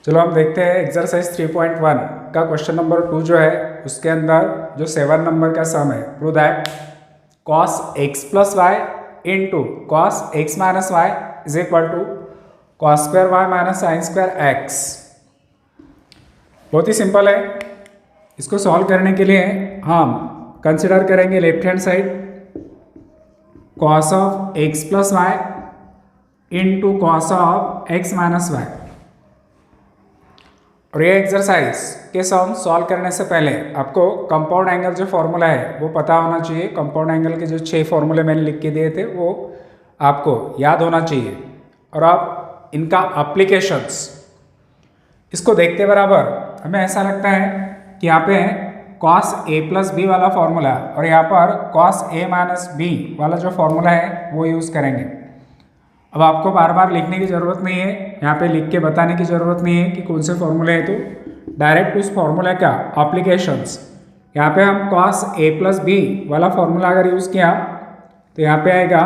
चलो हम देखते हैं एक्सरसाइज 3.1 का क्वेश्चन नंबर 2 जो है उसके अंदर जो 7 नंबर का सम है। Prove that cos x plus Y into cos X minus Y is equal to cos square Y minus sine square X. बहुत ही सिंपल है। इसको सॉल्व करने के लिए हम कंसिडर करेंगे left hand side cos of X plus Y into cos of X minus Y. और ये एक्सरसाइज के सम सॉल्व करने से पहले आपको कंपाउंड एंगल जो फॉर्मूला है वो पता होना चाहिए। कंपाउंड एंगल के जो 6 फॉर्मूले मैंने लिख के दिए थे वो आपको याद होना चाहिए। और आप इनका एप्लीकेशंस इसको देखते बराबर हमें ऐसा लगता है कि यहाँ पे cos a प्लस बी वाला फॉर्मूला और यहाँ पर cos a माइनस बी वाला जो फॉर्मूला है वो यूज़ करेंगे। अब आपको बार बार लिखने की ज़रूरत नहीं है, यहाँ पे लिख के बताने की ज़रूरत नहीं है कि कौन से फॉर्मूले हैं। तो डायरेक्ट उस फॉर्मूले का एप्लीकेशंस यहाँ पे हम cos a प्लस बी वाला फॉर्मूला अगर यूज़ किया तो यहाँ पे आएगा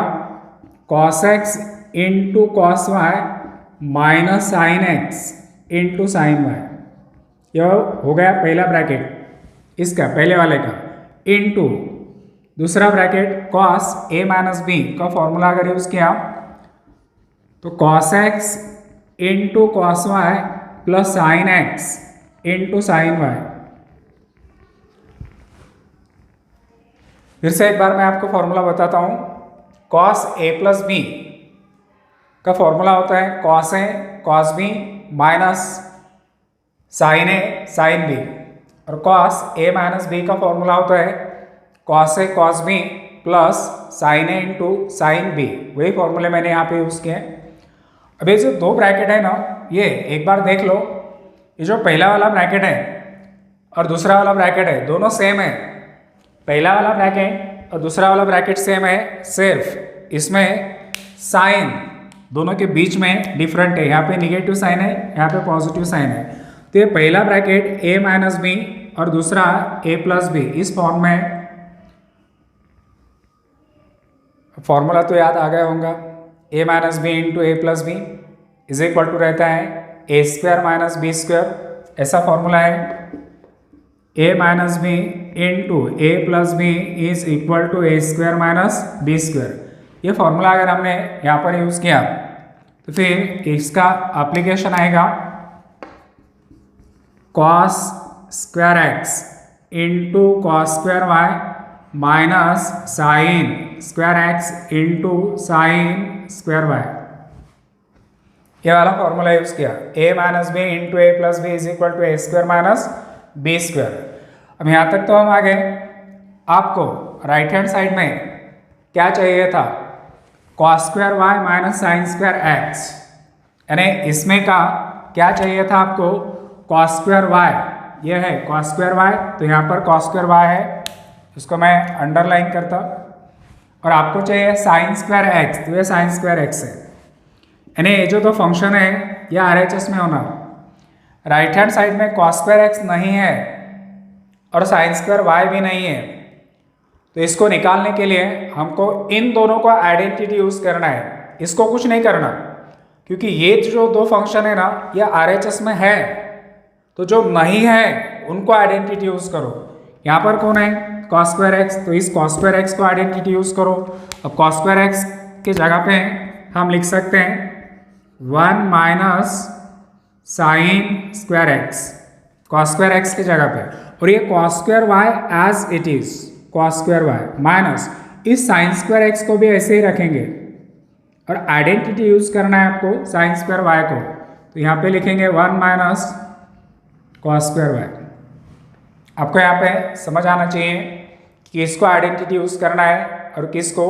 cos x into cos Y minus sine X into sine Y. यह हो गया पहला ब्रैकेट इसका पहले वाले का, इंटू दूसरा bracket cos a minus B का फॉर्मूला अगर यूज़ किया तो cos x into cos Y plus sine X into sine Y. फिर से एक बार मैं आपको फॉर्मूला बताता हूँ। cos a प्लस बी का फॉर्मूला होता है cos a cos b minus sine a साइन b, और cos a माइनस b का फॉर्मूला होता है cos a cos b plus sine a into sine b। वही फॉर्मूले मैंने यहाँ पे यूज़ किए। अब ये जो दो ब्रैकेट है ना, ये एक बार देख लो। ये जो पहला वाला ब्रैकेट है और दूसरा वाला ब्रैकेट है दोनों सेम है। पहला वाला ब्रैकेट और दूसरा वाला ब्रैकेट सेम है, सिर्फ इसमें साइन दोनों के बीच में डिफरेंट है। यहाँ पे निगेटिव साइन है, यहाँ पे पॉजिटिव साइन है। तो ये पहला ब्रैकेट a माइनस बी और दूसरा a प्लस बी, इस फॉर्म में फॉर्मूला तो याद आ गया होगा। a minus B into A plus B is equal to रहता है A square minus B square. ऐसा फॉर्मूला है a minus B into A plus B is equal to A square minus B square. ये formula अगर हमने यहाँ पर use किया तो फिर इसका एप्लीकेशन आएगा cos square X into cos square Y minus sine square X into sine square Y. ये वाला फॉर्मूला यूज़ किया a minus B into A plus B is equal to A square minus B square. अब यहाँ तक तो हम आ गए। आपको राइट हैंड साइड में क्या चाहिए था, cos square Y minus sine square X, यानी इसमें का क्या चाहिए था आपको, cos स्क्वायर वाई। ये है cos स्क्वायर वाई, तो यहाँ पर cos स्क्वायर वाई है, उसको मैं अंडरलाइन करता। और आपको चाहिए साइन स्क्वायर एक्स, तो ये साइन स्क्वायर एक्स है। यानी ये जो तो फंक्शन है ये RHS में होना। राइट हैंड साइड में cos स्क्वायर एक्स नहीं है और साइन स्क्वायर वाई भी नहीं है, तो इसको निकालने के लिए हमको इन दोनों का आइडेंटिटी यूज़ करना है। इसको कुछ नहीं करना, क्योंकि ये जो दो फंक्शन है ना ये RHS में है, तो जो नहीं है उनको आइडेंटिटी यूज़ करो। यहाँ पर कौन है, cos स्क्वायर एक्स, तो इस cos स्क्वायर एक्स को आइडेंटिटी यूज़ करो। अब cos स्क्वायर एक्स के जगह पे हम लिख सकते हैं 1 minus sine square X, cos square X के जगह पे। और ये cos square Y as it is cos square Y minus इस साइन स्क्वायर एक्स को भी ऐसे ही रखेंगे और आइडेंटिटी यूज़ करना है आपको साइन स्क्वायर वाई को। तो यहाँ पे लिखेंगे 1 माइनस cos स्क्वायर वाई। आपको यहाँ पे समझ आना चाहिए कि किसको आइडेंटिटी यूज़ करना है और किसको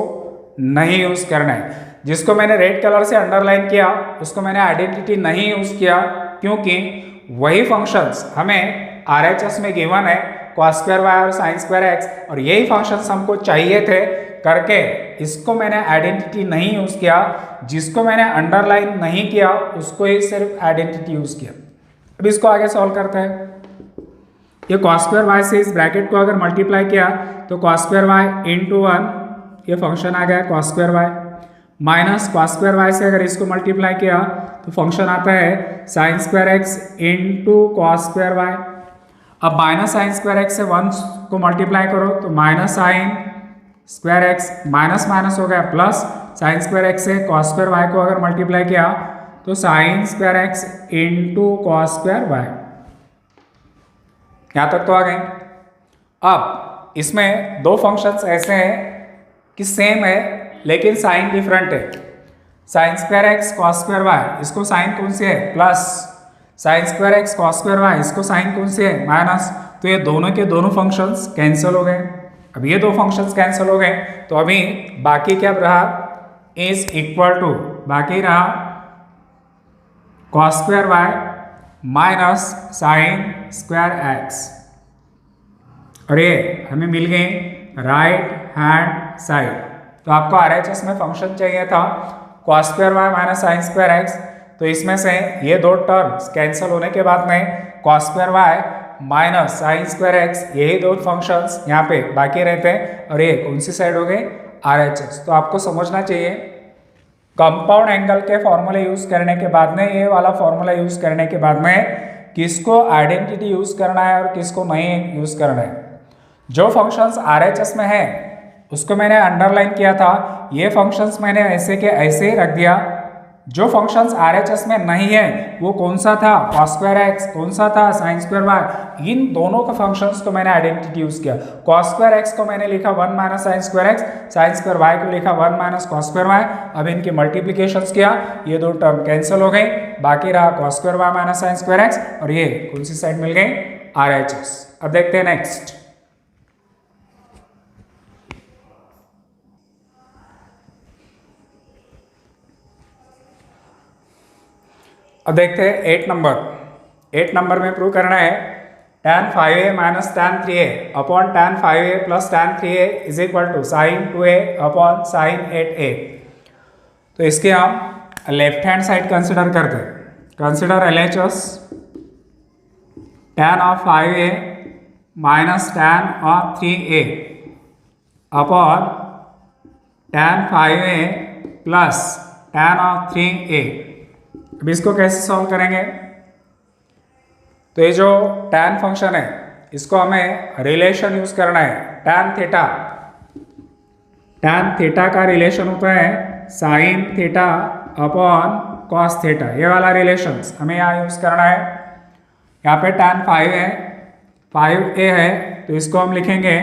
नहीं यूज़ करना है। जिसको मैंने रेड कलर से अंडरलाइन किया उसको मैंने आइडेंटिटी नहीं यूज़ किया, क्योंकि वही फंक्शंस हमें RHS में गिवन है cos स्क्वायर वाई और साइन स्क्वायर एक्स, और यही फंक्शंस हमको चाहिए थे करके इसको मैंने आइडेंटिटी नहीं यूज़ किया। जिसको मैंने अंडरलाइन नहीं किया उसको ही सिर्फ आइडेंटिटी यूज़ किया। अब इसको आगे सॉल्व करते हैं। ये cos स्क्वायर वाई से इस ब्रैकेट को अगर मल्टीप्लाई किया तो cos स्क्वायर वाई इंटू 1, ये फंक्शन आ गया cos square Y minus cos square Y से अगर इसको मल्टीप्लाई किया तो फंक्शन आता है sine square X into cos square Y. अब माइनस साइन स्क्वायर एक्स से 1 को मल्टीप्लाई करो तो minus sine square X minus minus हो गया प्लस साइन स्क्वायर एक्स से कॉस स्क्वायर वाई को अगर मल्टीप्लाई किया तो sine square X into cos square Y. यहाँ तक तो आ गए। अब इसमें दो फंक्शंस ऐसे हैं कि सेम है लेकिन साइन डिफरेंट है। Sine square X cos square Y, इसको साइन कौन सी है plus, sine square X cos square Y, इसको साइन कौन सी है माइनस। तो ये दोनों के दोनों फंक्शंस कैंसिल हो गए। अब ये दो फंक्शंस कैंसिल हो गए तो अभी बाकी क्या रहा, इज इक्वल टू, बाकी रहा cos square Y minus sine square X. और ये हमें मिल गई राइट हैंड साइड। तो आपको RHS में फंक्शन चाहिए था cos square Y minus sine square X. तो इसमें से ये दो टर्म्स कैंसिल होने के बाद में cos square Y minus sine square X, यही दो फंक्शंस यहाँ पे बाकी रहते हैं। और ये कौन सी साइड हो गई, RHS। तो आपको समझना चाहिए कंपाउंड एंगल के फॉर्मूले यूज करने के बाद में, ये वाला फॉर्मूला यूज करने के बाद में किसको आइडेंटिटी यूज करना है और किसको नहीं यूज करना है। जो फंक्शंस RHS में है उसको मैंने अंडरलाइन किया था, ये फंक्शंस मैंने ऐसे के ऐसे ही रख दिया। जो फंक्शंस RHS में नहीं है वो कौन सा था, कॉस स्क्वायर एक्स, कौन सा था साइन स्क्वायर वाई। इन दोनों के फंक्शंस को मैंने आइडेंटिटी यूज किया। कॉस स्क्वायर एक्स को मैंने लिखा 1 minus sine square X, sine square Y को लिखा 1 माइनस कॉस स्क्वायर वाई। अब इनकी मल्टीप्लीकेशंस किया, ये दो टर्म कैंसिल हो गई, बाकी रहा cos square Y minus sine square X. और ये कौन सी साइड मिल गई, RHS। अब देखते हैं नेक्स्ट। अब देखते हैं 8 नंबर में प्रूव करना है tan 5a minus tan 3a upon tan 5a plus tan 3a is equal to sine 2a upon sine 8a। तो इसके हम लेफ्ट हैंड साइड कंसिडर करते हैं। Consider LHS tan of 5a minus tan of 3a upon tan 5a plus tan of 3a। अब इसको कैसे solve करेंगे, तो ये जो tan फंक्शन है इसको हमें रिलेशन यूज करना है tan थीटा का रिलेशन होता है sine theta upon cos theta. ये वाला रिलेशन हमें यहाँ यूज करना है। यहाँ पे tan 5 है, 5a है, तो इसको हम लिखेंगे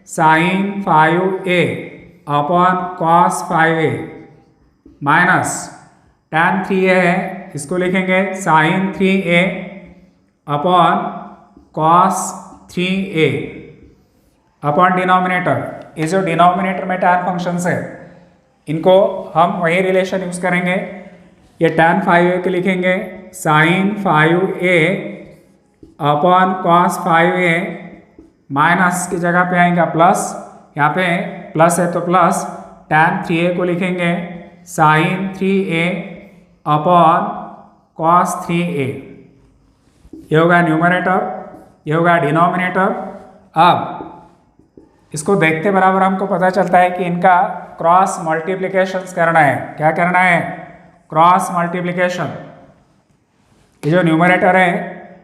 sine 5a upon cos 5a minus tan 3a है, इसको लिखेंगे sine 3a upon cos 3a upon denominator. ये जो डिनोमिनेटर में tan फंक्शंस है इनको हम वही रिलेशन यूज करेंगे। ये tan 5a के लिखेंगे sine 5a upon cos 5a minus की जगह पे आएगा प्लस, यहाँ पे प्लस है तो प्लस, tan 3a को लिखेंगे sine 3a upon cos 3a। ये होगा न्यूमरेटर, ये होगा डिनोमिनेटर। अब इसको देखते बराबर हमको पता चलता है कि इनका क्रॉस मल्टीप्लिकेशंस करना है। क्या करना है, क्रॉस मल्टीप्लिकेशन। ये जो न्यूमरेटर है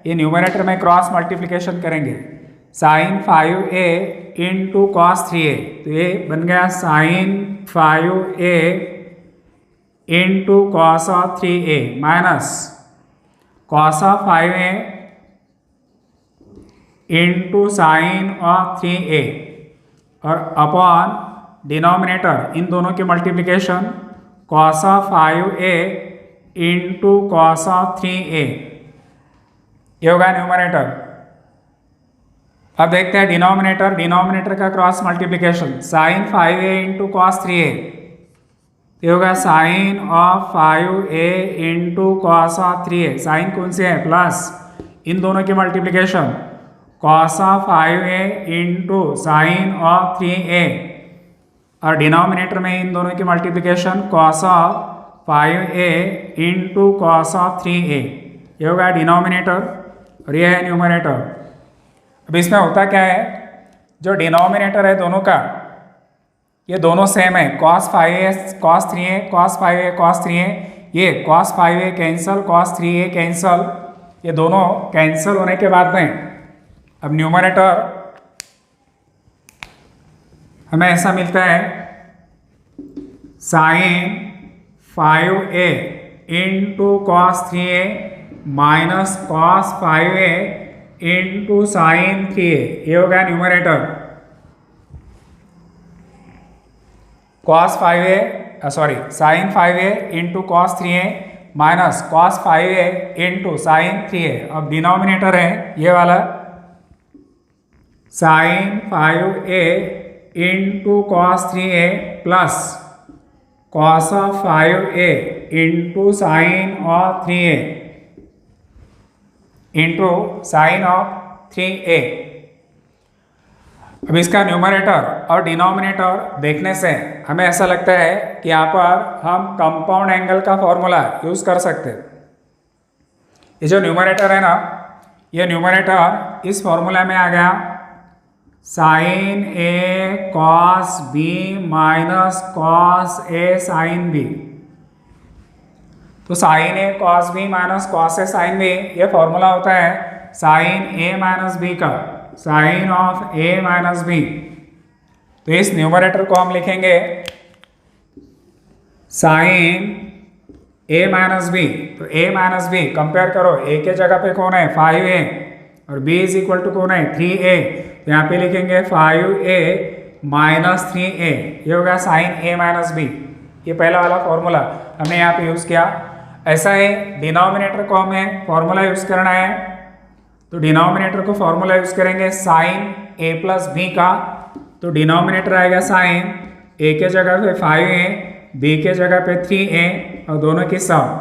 ये न्यूमरेटर में क्रॉस मल्टीप्लिकेशन करेंगे sine 5a into cos 3a। तो ये बन गया sine 5a into cos of 3a minus cos of 5a into sine of 3a और अपॉन डिनोमिनेटर इन दोनों की multiplication cos of 5a into cos of 3a। ये होगा न्यूमरेटर। अब देखते हैं डिनोमिनेटर, डिनोमिनेटर का cross multiplication sine 5a into cos 3a। ये होगा sine of 5a into cos of 3a। Sign कौन सी है, प्लस, इन दोनों की multiplication cos of 5a into sine of 3a और डिनोमिनेटर में इन दोनों की multiplication cos of 5a into cos of 3a। ये होगा डिनोमिनेटर और ये है न्यूमरेटर। अब इसमें होता क्या है, जो डिनोमिनेटर है दोनों का ये दोनों सेम है, cos 5a cos 3a cos 5a cos 3a, ये cos 5a cancel cos 3a cancel, ये दोनों कैंसल होने के बाद में अब न्यूमरेटर हमें ऐसा मिलता है sin 5a into cos 3a minus cos 5a into sin 3a, ये हो गया numerator. cos 5a sorry sin 5a into cos 3a minus cos 5a into sin 3a। अब डिनोमिनेटर है ये वाला sin 5a into cos 3a plus cos of 5a into sin of 3a into sin of 3a। अब इसका numerator और denominator देखने से हमें ऐसा लगता है कि यहाँ पर हम कंपाउंड एंगल का फॉर्मूला यूज़ कर सकते हैं। ये जो न्यूमरेटर है ना, ये न्यूमरेटर इस फॉर्मूला में आ गया sin a cos b minus cos a sin b। तो sin a cos b minus cos a sin b ये फॉर्मूला होता है sin a माइनस b का, sine of a minus B. तो इस न्यूमरेटर को हम लिखेंगे साइन a माइनस बी। तो a माइनस बी कंपेयर करो, a के जगह पे कौन है 5a और b इज इक्वल टू कौन है 3a। तो यहाँ पे लिखेंगे 5a माइनस 3a, ये होगा साइन a माइनस बी। ये पहला वाला फॉर्मूला हमने यहाँ पे यूज़ किया। ऐसा है डिनोमिनेटर को हमें फॉर्मूला यूज़ करना है, तो डिनोमिनेटर को फॉर्मूला यूज करेंगे साइन a प्लस बी का। तो डिनोमिनेटर आएगा साइन a के जगह पे 5a, b के जगह पे 3a और दोनों की सम।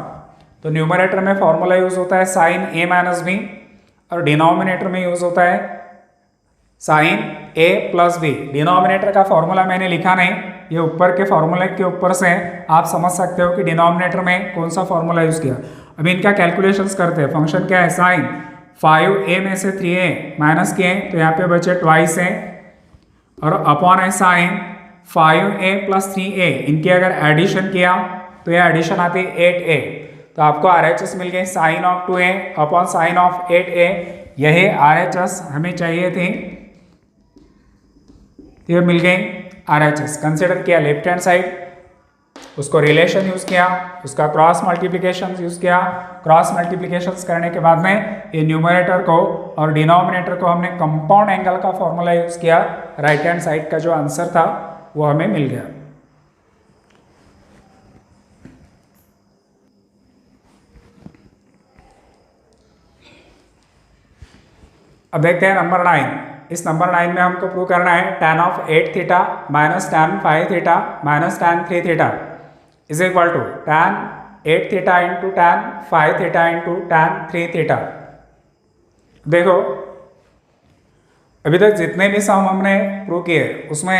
तो न्यूमरेटर में फॉर्मूला यूज होता है साइन a माइनस बी और डिनोमिनेटर में यूज होता है sine a plus B. Denominator का फॉर्मूला मैंने लिखा नहीं, ये ऊपर के फॉर्मूले के ऊपर से आप समझ सकते हो कि डिनोमिनेटर में कौन सा फॉर्मूला यूज किया। अभी इनका कैलकुलेशंस करते हैं। फंक्शन क्या है साइन 5a में से 3a माइनस किए तो यहाँ पे बचे ट्वाइस है और अपॉन है साइन 5a प्लस 3a, इनकी अगर एडिशन किया तो ये एडिशन आती है 8a। तो आपको RHS मिल गई sine of 2a upon sine of 8a। यही RHS हमें चाहिए थी, ये मिल गई RHS। कंसिडर किया लेफ्ट हैंड साइड, उसको रिलेशन यूज़ किया, उसका क्रॉस मल्टीप्लिकेशन यूज़ किया। क्रॉस मल्टीप्लिकेशंस करने के बाद में ये न्यूमरेटर को और डिनोमिनेटर को हमने कंपाउंड एंगल का फॉर्मूला यूज़ किया। राइट हैंड साइड का जो आंसर था वो हमें मिल गया। अब देखते हैं नंबर 9। इस नंबर 9 में हमको प्रूव करना है tan of 8 theta minus tan 5 theta minus tan 3 theta is equal to tan 8 theta into tan 5 theta into tan 3 theta. देखो अभी तक जितने भी सम हमने प्रूव किए उसमें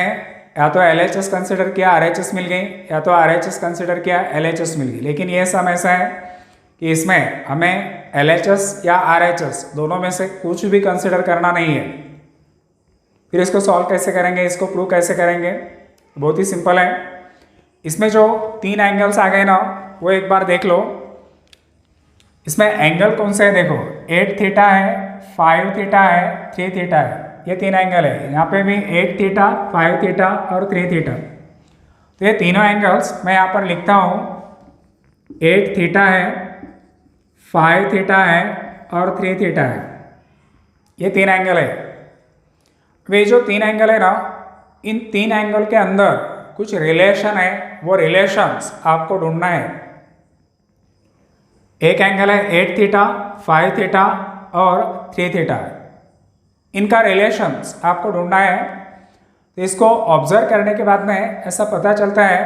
या तो LHS कंसिडर किया RHS मिल गई, या तो RHS कंसिडर किया LHS मिल गई। लेकिन ये सम ऐसा है कि इसमें हमें LHS या RHS दोनों में से कुछ भी कंसिडर करना नहीं है। फिर इसको सॉल्व कैसे करेंगे, इसको प्रूव कैसे करेंगे? बहुत ही सिंपल है। इसमें जो 3 एंगल्स आ गए ना वो एक बार देख लो। इसमें एंगल कौन से है देखो, 8 थीटा है, 5 थीटा है, 3 थीटा है, ये 3 एंगल है। यहाँ पे भी 8 थीटा, 5 थीटा और 3 थीटा। तो ये तीनों एंगल्स मैं यहाँ पर लिखता हूँ, 8 थीटा है, 5 थीटा है और 3 थीटा है। ये 3 एंगल है। वे जो 3 एंगल है ना, इन 3 एंगल के अंदर कुछ रिलेशन है, वो रिलेशंस आपको ढूंढना है। एक एंगल है 8 थीटा, 5 थीटा और 3 थीटा। इनका रिलेशंस आपको ढूंढना है। तो इसको ऑब्जर्व करने के बाद में ऐसा पता चलता है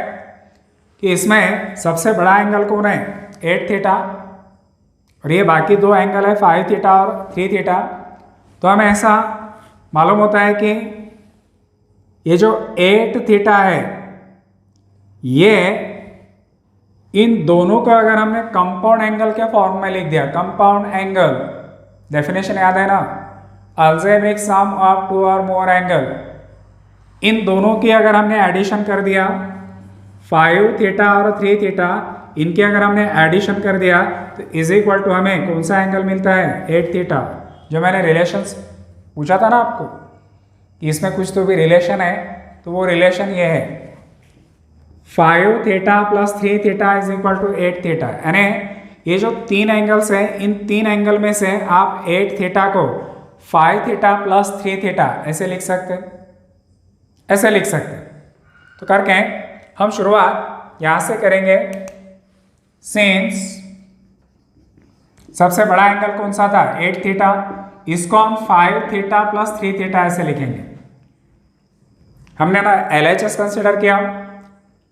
कि इसमें सबसे बड़ा एंगल कौन है, 8 थीटा, और ये बाकी 2 एंगल है 5 थीटा और 3 थीटा। तो हमें ऐसा मालूम होता है कि ये जो 8 थीटा है ये इन दोनों को अगर हमने कंपाउंड एंगल के फॉर्म में लिख दिया, कंपाउंड एंगल डेफिनेशन याद है ना, अलजेब्रिक सम ऑफ 2 और मोर एंगल इन दोनों की अगर हमने एडिशन कर दिया 5 थीटा और 3 थीटा, इनके अगर हमने एडिशन कर दिया तो इज इक्वल टू हमें कौन सा एंगल मिलता है 8 थीटा। जो मैंने रिलेशंस पूछा था ना आपको कि इसमें कुछ तो भी रिलेशन है, तो वो रिलेशन ये है 5 theta plus 3 theta is equal to 8 theta. यानी ये जो तीन एंगल्स हैं, इन तीन एंगल में से आप 8 थीटा को 5 थीटा प्लस 3 थीटा ऐसे लिख सकते हैं, ऐसे लिख सकते हैं। तो करके हम शुरुआत यहां से करेंगे। सिंस सबसे बड़ा एंगल कौन सा था 8 थीटा, इसको हम 5 थीटा प्लस 3 थीटा ऐसे लिखेंगे। हमने ना LHS कंसिडर किया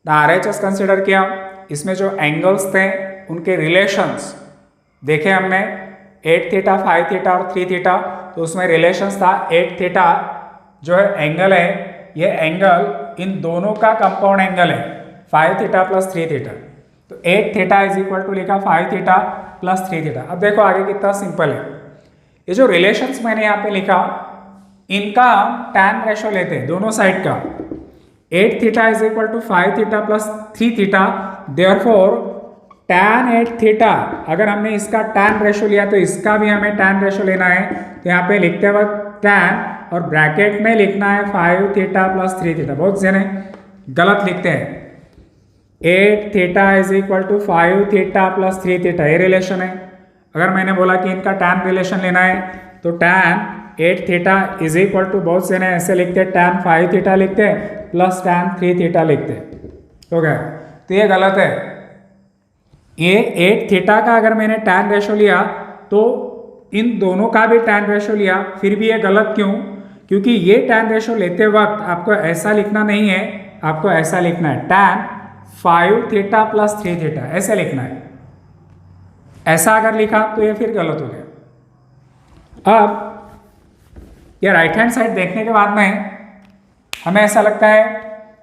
ना RHS कंसिडर किया। इसमें जो एंगल्स थे उनके रिलेशंस देखे हमने 8 थीटा 5 थीटा और 3 थीटा, तो उसमें रिलेशंस था 8 थीटा जो है एंगल है, ये एंगल इन दोनों का कंपाउंड एंगल है 5 थीटा प्लस 3 थीटा। तो 8 थीटा इज इक्वल टू लिखा 5 थीटा प्लस 3 थीटा। अब देखो आगे कितना सिंपल है। ये जो रिलेशंस मैंने यहाँ पे लिखा इनका हम टैन रेशो लेते हैं दोनों साइड का। 8 theta is equal to 5 theta plus 3 theta, therefore tan 8 theta अगर हमने इसका टैन रेशो लिया तो इसका भी हमें टैन रेशो लेना है। तो यहाँ पे लिखते वक्त टैन और ब्रैकेट में लिखना है 5 थीटा प्लस 3 थीटा। बहुत जने गलत लिखते हैं। 8 theta is equal to 5 theta plus 3 theta, ये रिलेशन है। अगर मैंने बोला कि इनका टैन रिलेशन लेना है तो tan 8 theta is equal to, बहुत से ने ऐसे लिखते हैं टैन 5 थीटा लिखते हैं प्लस टैन 3 थीटा लिखते हैं, हो गया। तो ये गलत है। ये 8 थीटा का अगर मैंने टैन रेशो लिया तो इन दोनों का भी टैन रेशो लिया, फिर भी ये गलत क्यों? क्योंकि ये टैन रेशो लेते वक्त आपको ऐसा लिखना नहीं है, आपको ऐसा लिखना है टैन 5 थीटा प्लस 3 थीटा ऐसे लिखना है। ऐसा अगर लिखा तो ये फिर गलत हो गया। अब ये राइट हैंड साइड देखने के बाद में हमें ऐसा लगता है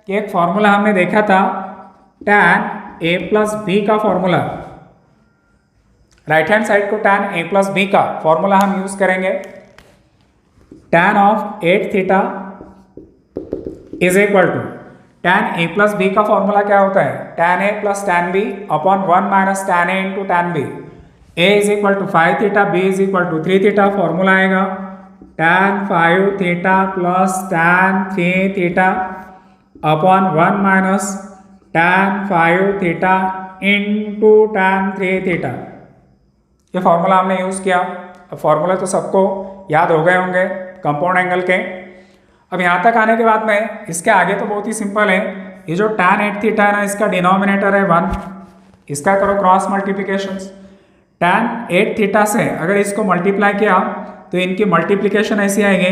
कि एक फॉर्मूला हमने देखा था टैन a प्लस बी का फॉर्मूला। राइट हैंड साइड को टैन a प्लस बी का फॉर्मूला हम यूज करेंगे। Tan of 8 theta is equal to tan a plus B का फॉर्मूला क्या होता है tan a plus tan B upon 1 minus tan a into tan B. a is equal to 5 theta, b is equal to 3 theta. Formula आएगा tan 5 theta plus tan 3 theta upon 1 minus tan 5 theta into tan 3 theta. ये formula हमने use किया। अब formula तो सबको याद हो गए होंगे कंपाउंड एंगल के। अब यहाँ तक आने के बाद में इसके आगे तो बहुत ही सिंपल है। ये जो टैन 8 थीटा है ना, इसका डिनोमिनेटर है 1, इसका करो क्रॉस मल्टीप्लिकेशन। टैन 8 थीटा से अगर इसको मल्टीप्लाई किया तो इनकी मल्टीप्लिकेशन ऐसी आएगी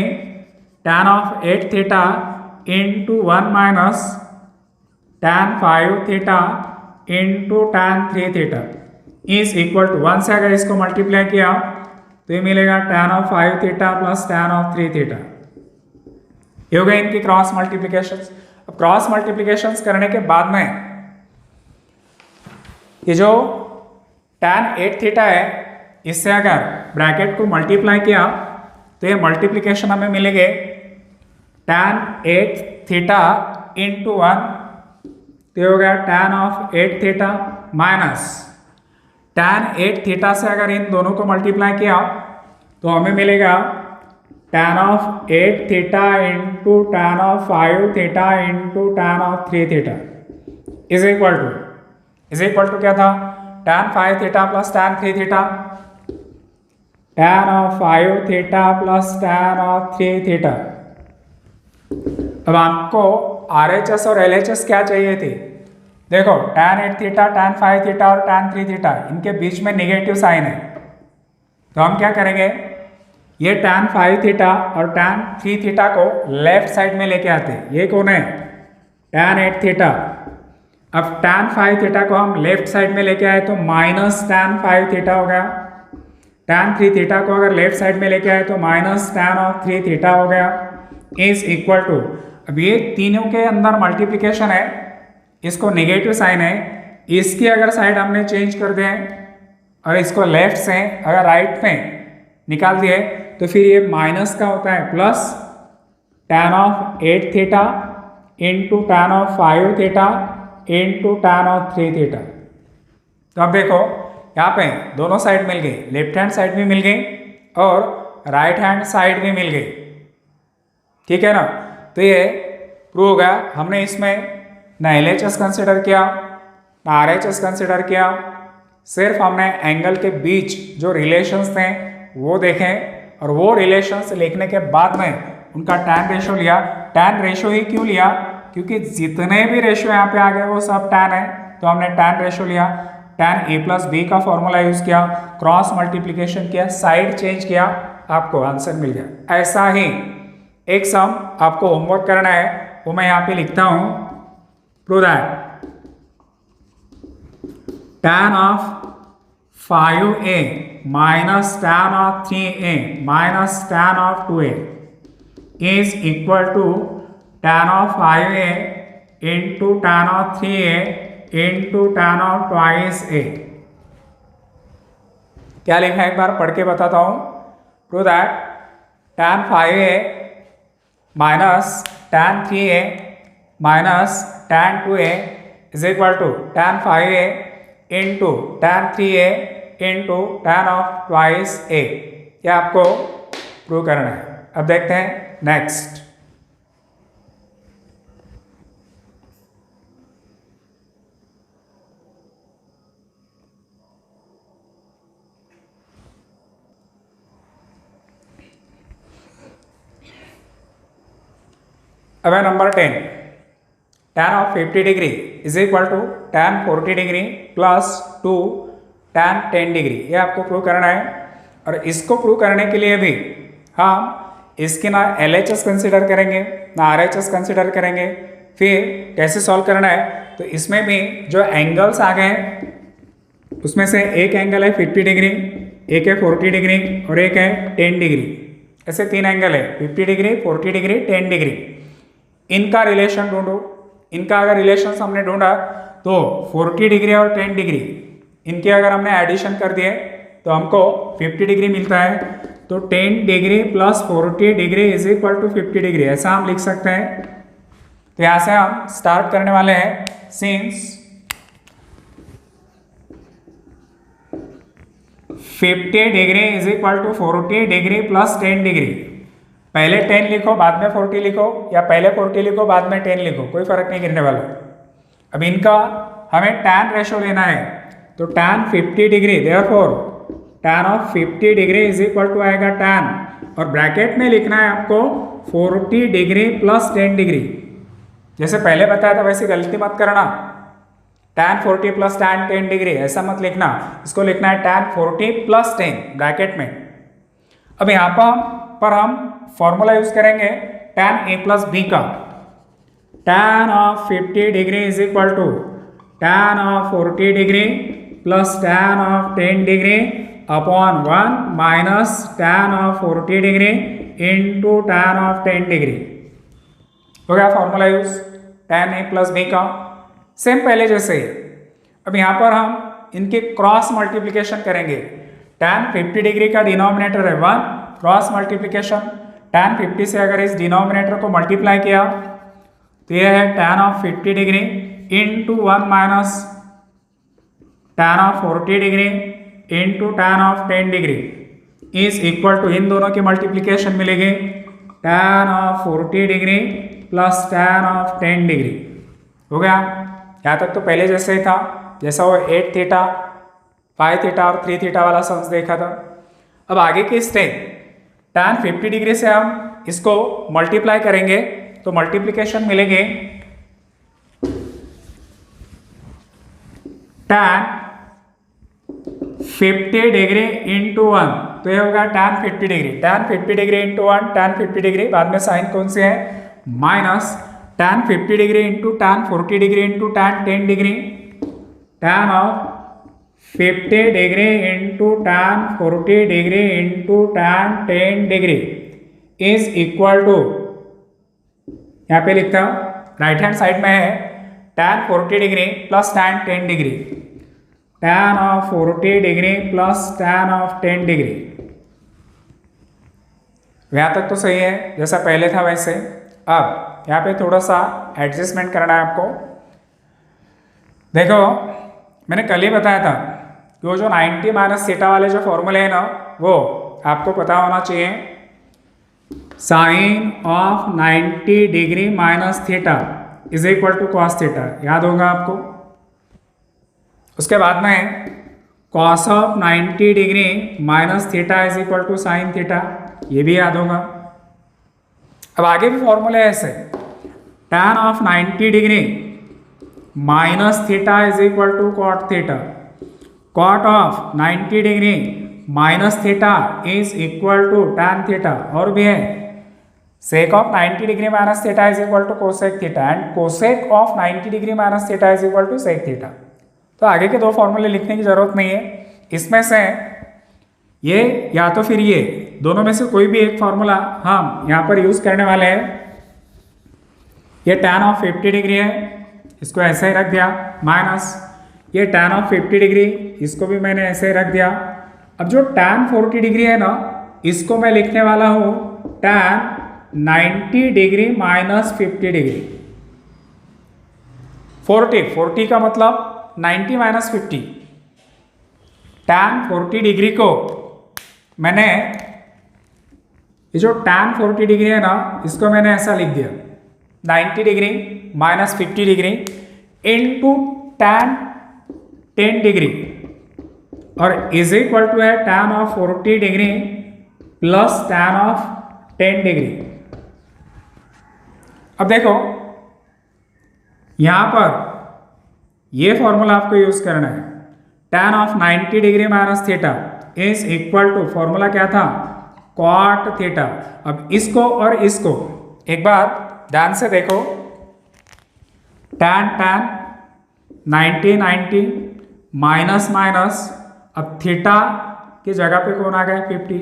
tan of 8 theta into 1 minus tan 5 theta into tan 3 theta is equal to 1 से अगर इसको मल्टीप्लाई किया तो ये मिलेगा tan of 5 theta plus tan of 3 theta. ये हो गए इनकी क्रॉस मल्टीप्लिकेशंस। अब क्रॉस मल्टीप्लिकेशंस करने के बाद में ये जो टैन 8 थीटा है इससे अगर ब्रैकेट को मल्टीप्लाई किया तो ये मल्टीप्लिकेशन हमें मिलेंगे टैन 8 थीटा इंटू 1, तो हो गया tan of 8 theta minus tan 8 theta से अगर इन दोनों को मल्टीप्लाई किया तो हमें मिलेगा tan of 8 theta into tan of 5 theta into tan of 3 theta is equal to क्या था tan 5 theta plus tan 3 theta, tan of 5 theta plus tan of 3 theta. अब आपको RHS और LHS क्या चाहिए थी? देखो टैन 8 थीटा, टैन 5 थीटा और टैन 3 थीटा इनके बीच में नेगेटिव साइन है, तो हम क्या करेंगे ये टैन 5 थीटा और टैन 3 थीटा को लेफ्ट साइड में लेके आते हैं। ये कौन है टैन 8 थीटा। अब टैन 5 थीटा को हम लेफ्ट साइड में लेके आए तो माइनस टैन 5 थीटा हो गया। टैन 3 थीटा को अगर लेफ्ट साइड में लेके आए तो माइनस टैन ऑफ 3 थीटा हो गया इज इक्वल टू, अब ये तीनों के अंदर मल्टीप्लिकेशन है, इसको नेगेटिव साइन है, इसकी अगर साइड हमने चेंज कर दें और इसको लेफ्ट से अगर राइट में निकाल दिए तो फिर ये माइनस का होता है plus tan of 8 theta into tan of 5 theta into tan of 3 theta. तो अब देखो यहाँ पे दोनों साइड मिल गई, लेफ्ट हैंड साइड भी मिल गई और राइट हैंड साइड भी मिल गई, ठीक है ना। तो ये प्रूव हो गया। हमने इसमें ना LHS कंसिडर किया ना RHS कंसिडर किया, सिर्फ हमने एंगल के बीच जो रिलेशंस थे वो देखें और वो रिलेशंस लिखने के बाद में उनका टैन रेशो लिया। टैन रेशो ही क्यों लिया? क्योंकि जितने भी रेशो यहाँ पे आ गए वो सब टैन है, तो हमने टैन रेशो लिया। टैन A+B का फॉर्मूला यूज किया, क्रॉस मल्टीप्लीकेशन किया, साइड चेंज किया, आपको आंसर मिल गया। ऐसा ही एक सम आपको होमवर्क करना है, वो मैं यहाँ पे लिखता हूँ। Prove that tan of 5a minus tan of 3a minus tan of 2a is equal to tan of 5a into tan of 3a into tan of twice a। क्या लिखा है एक बार पढ़ के बताता हूँ। Prove that tan 5a minus tan 3a minus tan 2a is equal to tan 5a into tan 3a into tan of twice a। ये आपको प्रूव करना है। अब देखते हैं नेक्स्ट। अब है number 10, tan of 50 degree is equal to tan 40 degree plus 2 tan 10 degree. ये आपको प्रूव करना है। और इसको प्रूव करने के लिए भी हम इसके ना LHS कंसिडर करेंगे ना RHS कंसिडर करेंगे। फिर कैसे सॉल्व करना है, तो इसमें भी जो एंगल्स आ गए उसमें से एक एंगल है 50 डिग्री, एक है 40 डिग्री और एक है 10 डिग्री। ऐसे 3 एंगल है, 50 डिग्री, 40 डिग्री, 10 डिग्री। इनका रिलेशन ढूंढो। इनका अगर रिलेशन हमने ढूंढा तो 40 डिग्री और 10 डिग्री इनके अगर हमने एडिशन कर दिए तो हमको 50 डिग्री मिलता है। तो 10 degree plus 40 degree is equal to 50 degree, ऐसा हम लिख सकते हैं। तो यहाँ से हम स्टार्ट करने वाले हैं। Since 50 degree is equal to 40 degree plus 10 degree. पहले 10 लिखो बाद में 40 लिखो, या पहले 40 लिखो बाद में 10 लिखो, कोई फर्क नहीं गिरने वाला। अब इनका हमें टैन रेशो लेना है, तो tan 50 degree, therefore tan of 50 degree is equal to आएगा टैन, और ब्रैकेट में लिखना है आपको 40 डिग्री प्लस 10 डिग्री। जैसे पहले बताया था वैसे गलती मत करना, टैन 40 प्लस टैन 10 डिग्री ऐसा मत लिखना, इसको लिखना है टैन 40 प्लस 10 ब्रैकेट में। अब यहाँ पर हम फॉर्मूला यूज करेंगे tan A+B का। tan of 50 degree is equal to tan of 40 degree plus tan of 10 degree upon 1 minus tan of 40 degree into tan of 10 degree. हो गया फॉर्मूला यूज tan A+B का, सेम पहले जैसे ही। अब यहाँ पर हम इनके क्रॉस मल्टीप्लिकेशन करेंगे। tan 50 डिग्री का डिनोमिनेटर है 1, क्रॉस मल्टीप्लिकेशन tan 50 से अगर इस डिनोमिनेटर को मल्टीप्लाई किया तो यह है tan of 50 degree into 1 minus tan of 40 degree into tan of 10 degree is equal to, इन दोनों की मल्टीप्लिकेशन मिलेगी tan of 40 degree plus tan of 10 degree. हो गया। यहाँ तक तो पहले जैसे ही था, जैसा वो 8 थीटा 5 थीटा और 3 थीटा वाला सम्स देखा था। अब आगे की स्टेप, tan 50 डिग्री से हम इसको मल्टीप्लाई करेंगे तो मल्टीप्लिकेशन मिलेंगे tan 50 डिग्री इंटू 1, तो ये होगा tan 50 degree. tan 50 degree into 1, tan 50 degree, बाद में साइन कौन से है minus tan 50 degree into tan 40 degree into tan 10 degree, tan of 50 degree into tan 40 degree into tan 10 degree is equal to, यहाँ पे लिखता हूँ राइट हैंड साइड में है tan 40 degree plus tan 10 degree, tan of 40 degree plus tan of 10 degree. यहाँ तक तो सही है, जैसा पहले था वैसे। अब यहाँ पे थोड़ा सा एडजस्टमेंट करना है आपको। देखो मैंने कल ही बताया था कि वो जो 90 माइनस थीटा वाले जो फॉर्मूले हैं ना, वो आपको पता होना चाहिए। Sine of 90 degree minus theta is equal to cos theta, याद होगा आपको। उसके बाद में cos of 90 degree minus theta is equal to sine theta, ये भी याद होगा। अब आगे भी फॉर्मूले ऐसे, tan of 90 degree minus theta is equal to cot theta, cot of 90 degree minus theta is equal to tan theta, और भी है sec of 90 degree minus theta is equal to cosec theta and cosec of 90 degree minus theta is equal to sec theta. तो आगे के दो फॉर्मूले लिखने की जरूरत नहीं है, इसमें से ये या तो फिर ये दोनों में से कोई भी एक फॉर्मूला हम यहाँ पर यूज करने वाले हैं। ये tan ऑफ 50 डिग्री है, इसको ऐसे ही रख दिया, माइनस ये tan ऑफ 50 डिग्री, इसको भी मैंने ऐसे ही रख दिया। अब जो tan 40 डिग्री है ना, इसको मैं लिखने वाला हूँ tan 90 डिग्री माइनस 50 डिग्री। 40 का मतलब 90 माइनस 50, tan 40 डिग्री को मैंने, ये जो tan 40 डिग्री है ना, इसको मैंने ऐसा लिख दिया 90 degree minus 50 degree into tan 10 degree, और इज इक्वल टू है tan of 40 degree plus tan of 10 degree. अब देखो यहां पर ये फॉर्मूला आपको यूज करना है, tan of 90 degree minus theta is equal to, formula क्या था, कॉट थीटा। अब इसको और इसको एक बार ध्यान से देखो, tan 90 माइनस माइनस, अब थीटा की जगह पे कौन आ गया 50।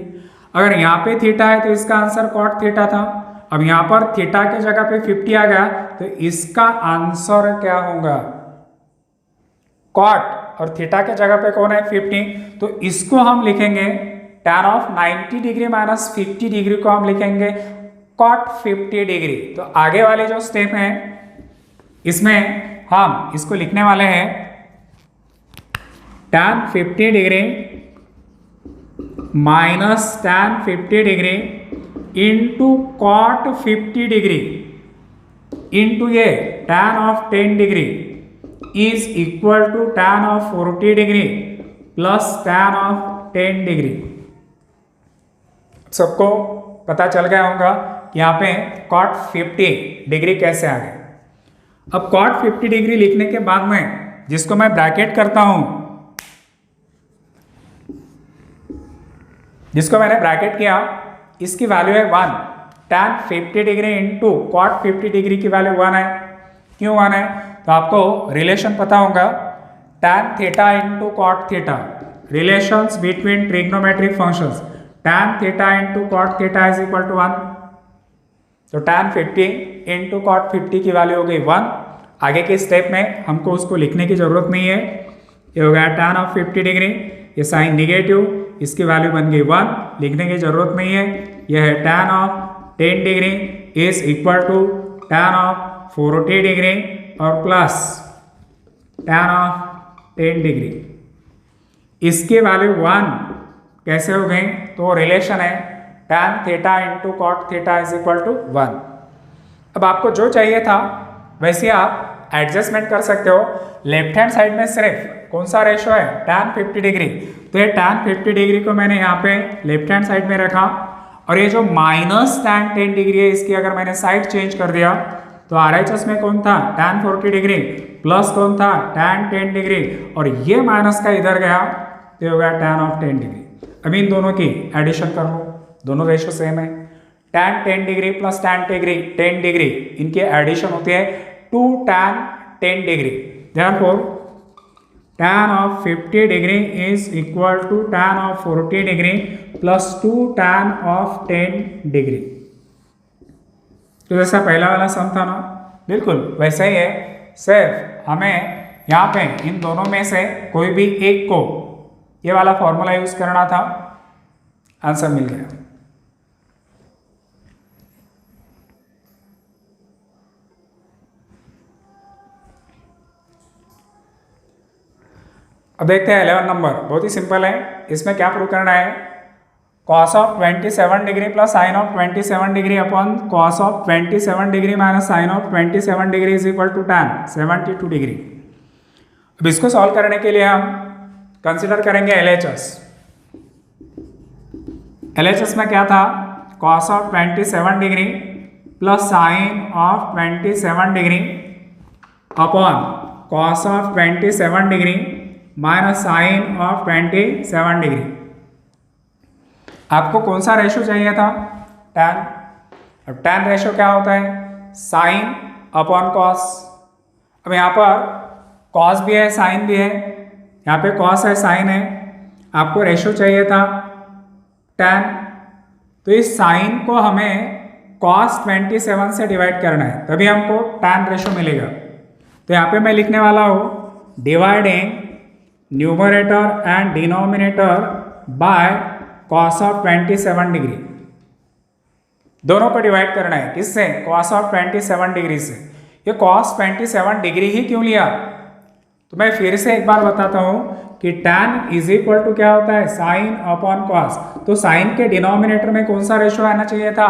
अगर यहाँ पे थीटा है तो इसका आंसर कॉट थीटा था। अब यहाँ पर थीटा की जगह पे 50 आ गया तो इसका आंसर क्या होगा, कॉट, और थीटा के जगह पे कौन है 50, तो इसको हम लिखेंगे tan of 90 degree minus 50 degree को हम लिखेंगे कॉट 50 डिग्री। तो आगे वाले जो स्टेप है इसमें हम इसको लिखने वाले हैं tan 50 degree minus tan 50 degree into cot 50 degree into ये tan of 10 degree is equal to tan of 40 degree plus tan of 10 degree. सबको पता चल गया होगा कि यहाँ पे cot 50 डिग्री कैसे आ गए। अब cot 50 डिग्री लिखने के बाद में जिसको मैं ब्रैकेट करता हूं, जिसको मैंने ब्रैकेट किया, इसकी वैल्यू है 1, tan 50 degree into cot 50 degree की वैल्यू 1 है। क्यों 1 है, तो आपको रिलेशन पता होगा, tan theta into cot theta, relations between trigonometric functions, tan theta into cot theta is equal to 1। तो tan 50 इंटू cot 50 की वैल्यू हो गई 1। आगे के स्टेप में हमको उसको लिखने की जरूरत नहीं है, ये हो गया tan ऑफ 50 डिग्री, ये साइन निगेटिव, इसकी वैल्यू बन गई 1, लिखने की जरूरत नहीं है। यह है tan of 10 degree is equal to tan of 40 degree और प्लस tan ऑफ 10 डिग्री, इसकी वैल्यू 1 कैसे हो गई, तो रिलेशन है tan theta into cot theta is equal to 1। अब आपको जो चाहिए था वैसे आप एडजस्टमेंट कर सकते हो। लेफ्ट हैंड साइड में सिर्फ कौन सा रेशो है, tan 50 डिग्री, तो ये tan 50 डिग्री को मैंने यहाँ पे लेफ्ट हैंड साइड में रखा, और ये जो माइनस tan 10 डिग्री है, इसकी अगर मैंने साइड चेंज कर दिया तो RHS में कौन था tan 40 डिग्री, प्लस कौन था tan 10 डिग्री, और ये माइनस का इधर गया तो ये हो गया tan ऑफ 10 डिग्री। अब इन दोनों की एडिशन कर लो, दोनों रेशो सेम है, tan 10 degree plus tan 10 degree, इनकी एडिशन होती है 2 tan 10 degree. Therefore tan of 50 degree is equal to tan of 40 degree plus 2 tan of 10 degree. तो जैसा पहला वाला सम था ना, बिल्कुल वैसा ही है, सिर्फ हमें यहाँ पे इन दोनों में से कोई भी एक को ये वाला फॉर्मूला यूज करना था, आंसर मिल गया। अब देखते हैं 11 नंबर, बहुत ही सिंपल है। इसमें क्या प्रूव करना है, cos of 27 degree plus sine of 27 degree upon cos of 27 degree minus sine of 27 degree is equal to tan 72 degree. अब इसको सॉल्व करने के लिए हम कंसिडर करेंगे LHS। LHS में क्या था, cos of 27 degree plus sine of 27 degree upon cos of 27 degree minus sine of 27 degree. आपको कौन सा रेशो चाहिए था, tan। अब tan रेशो क्या होता है, साइन अपॉन cos। अब यहाँ पर cos भी है साइन भी है, यहाँ पे cos है साइन है, आपको रेशो चाहिए था tan। तो इस साइन को हमें cos 27 से डिवाइड करना है, तभी हमको tan रेशो मिलेगा। तो यहाँ पे मैं लिखने वाला हूँ dividing numerator and denominator by cos of 27 degree. दोनों को डिवाइड करना है, किससे, cos ऑफ 27 डिग्री से। ये cos 27 डिग्री ही क्यों लिया, तो मैं फिर से एक बार बताता हूँ कि tan इज इक्वल टू क्या होता है, साइन अपॉन cos। तो साइन के डिनोमिनेटर में कौन सा रेशो आना चाहिए था,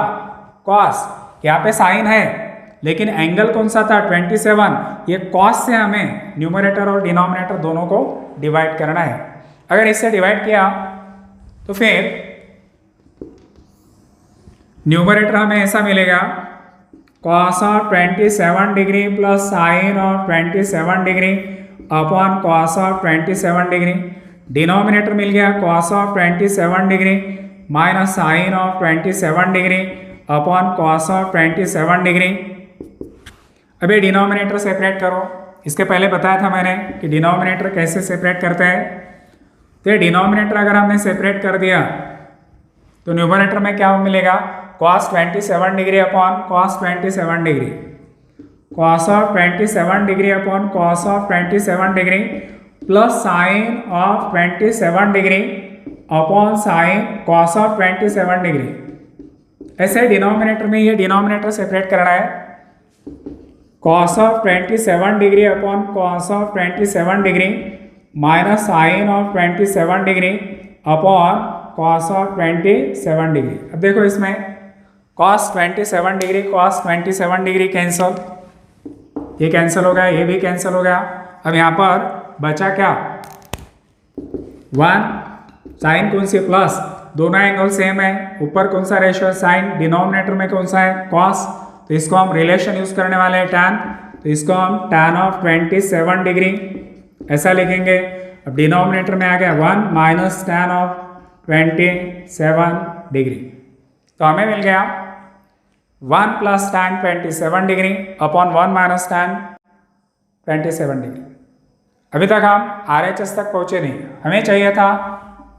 cos। यहाँ पे साइन है लेकिन एंगल कौन सा था, 27। ये cos से हमें न्यूमरेटर और डिनोमिनेटर दोनों को डिवाइड करना है। अगर इससे डिवाइड किया तो फिर न्यूमरेटर हमें ऐसा मिलेगा, cos of 27 degree plus sine of 27 degree upon cos of 27 degree. Denominator मिल गया cos of 27 degree minus sine of 27 degree upon cos of 27 degree. अभी डिनोमिनेटर सेपरेट करो, इसके पहले बताया था मैंने कि डिनोमिनेटर कैसे सेपरेट करते हैं। तो ये डिनोमिनेटर अगर हमने सेपरेट कर दिया तो न्यूमरेटर में क्या मिलेगा, cos 27 degree upon cos 27 degree, cos of 27 degree upon cos of 27 degree plus sine of 27 degree upon sine cos of 27 degree. ऐसे डिनोमिनेटर में ये डिनोमिनेटर सेपरेट करना है, cos of 27 degree upon cos of 27 degree minus sine of 27 degree upon cos of 27 degree. अब देखो इसमें cos 27 degree cos 27 degree cancel, ये cancel हो गया, ये भी कैंसिल हो गया। अब यहाँ पर बचा क्या, 1 साइन कौन सी प्लस, दोनों एंगल सेम है, ऊपर कौन सा रेशियो है साइन, डिनोमिनेटर में कौन सा है cos। तो इसको हम रिलेशन यूज करने वाले हैं tan, तो इसको हम tan ऑफ 27 डिग्री ऐसा लिखेंगे। अब डिनोमिनेटर में आ गया 1 माइनस tan ऑफ 27 डिग्री, तो हमें मिल गया 1 plus tan 27 degree upon 1 minus tan 27 degree. अभी तक हम RHS तक पहुंचे नहीं, हमें चाहिए था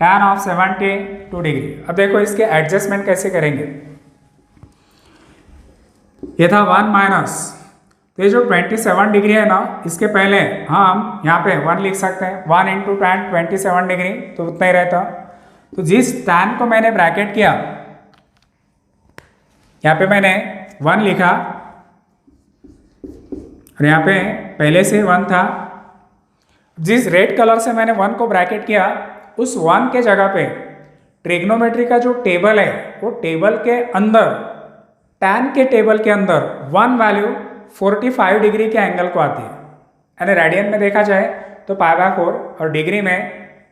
tan ऑफ 72 डिग्री। अब देखो इसके एडजस्टमेंट कैसे करेंगे, ये था 1 माइनस, तो ये जो 27 डिग्री है ना, इसके पहले हम यहाँ पे 1 लिख सकते हैं, 1 इंटू tan 27 डिग्री, तो उतना ही रहता। तो जिस tan को मैंने ब्रैकेट किया, यहाँ पे मैंने 1 लिखा और यहाँ पे पहले से 1 था। जिस रेड कलर से मैंने 1 को ब्रैकेट किया, उस 1 के जगह पे ट्रिग्नोमेट्री का जो टेबल है, वो टेबल के अंदर, tan के टेबल के अंदर 1 वैल्यू 45 डिग्री के एंगल को आती है, यानी रेडियन में देखा जाए तो π/4 और डिग्री में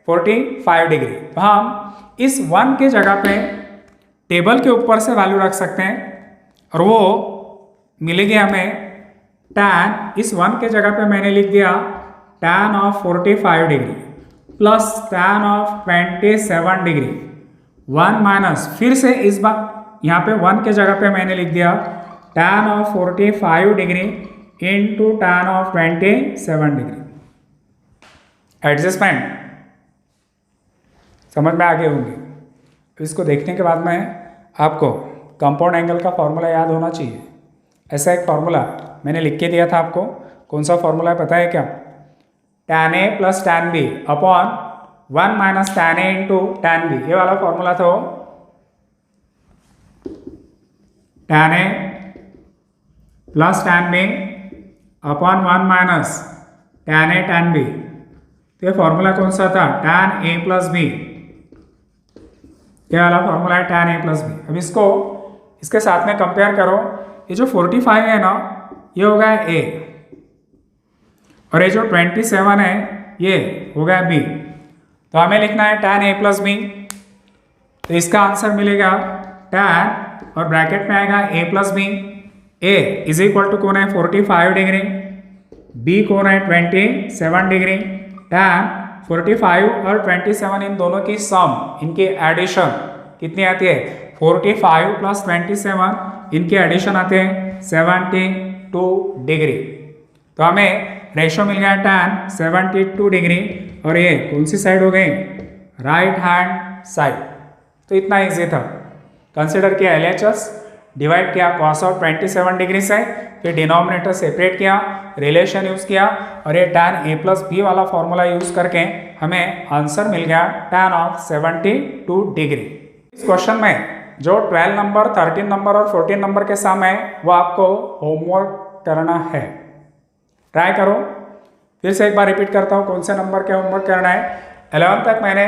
45 डिग्री। तो हम इस 1 के जगह पे टेबल के ऊपर से वैल्यू रख सकते हैं और वो मिलेगी हमें tan, इस 1 के जगह पे मैंने लिख दिया tan of 45 degree plus tan of 27 degree, 1 minus, फिर से इस बार यहाँ पे 1 के जगह पे मैंने लिख दिया tan of 45 degree into tan of 27 degree. Adjustment समझ में आगे होंगे। इसको देखने के बाद में आपको कंपाउंड एंगल का फॉर्मूला याद होना चाहिए। ऐसा एक फॉर्मूला मैंने लिख के दिया था आपको, कौन सा फॉर्मूला है पता है क्या, tan A plus tan B upon 1 minus tan A into tan B, ये वाला फॉर्मूला था वो। tan A plus tan B upon 1 minus tan A tan B, तो ये फॉर्मूला कौन सा था, tan a प्लस बी, क्या वाला फॉर्मूला है, tan a प्लस बी। अब इसको इसके साथ में कंपेयर करो, ये जो 45 है ना ये हो गया a, और ये जो 27 है ये हो गया b। तो हमें लिखना है tan a प्लस बी, तो इसका आंसर मिलेगा tan और ब्रैकेट में आएगा a plus B. a is equal to कौन है 45 डिग्री, b कौन है 27 डिग्री। tan 45 और 27 इन दोनों की सम, इनकी एडिशन कितनी आती है, 45 प्लस 27 इनके एडिशन आते हैं 72 डिग्री। तो हमें रेशो मिल गया tan 72 डिग्री, और ये कौन सी साइड हो गई, राइट हैंड साइड। तो इतना इजी था, कंसिडर किया LHS, डिवाइड किया cos ऑफ 27 डिग्री से, फिर डिनोमिनेटर सेपरेट किया, रिलेशन यूज किया, और ये tan a प्लस बी वाला फॉर्मूला यूज करके हमें आंसर मिल गया tan ऑफ 72 डिग्री। इस क्वेश्चन में जो 12 नंबर, 13 नंबर और 14 नंबर के सम है वो आपको होमवर्क करना है, ट्राई करो। फिर से एक बार रिपीट करता हूँ कौन से नंबर के होमवर्क करना है। 11 तक मैंने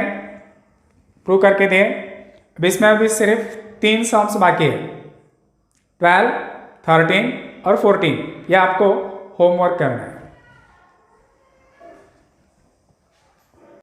प्रूव करके दिए, अब इसमें अभी सिर्फ 3 सम्स बाकी है, 12, 13 और 14, ये आपको होमवर्क करना है।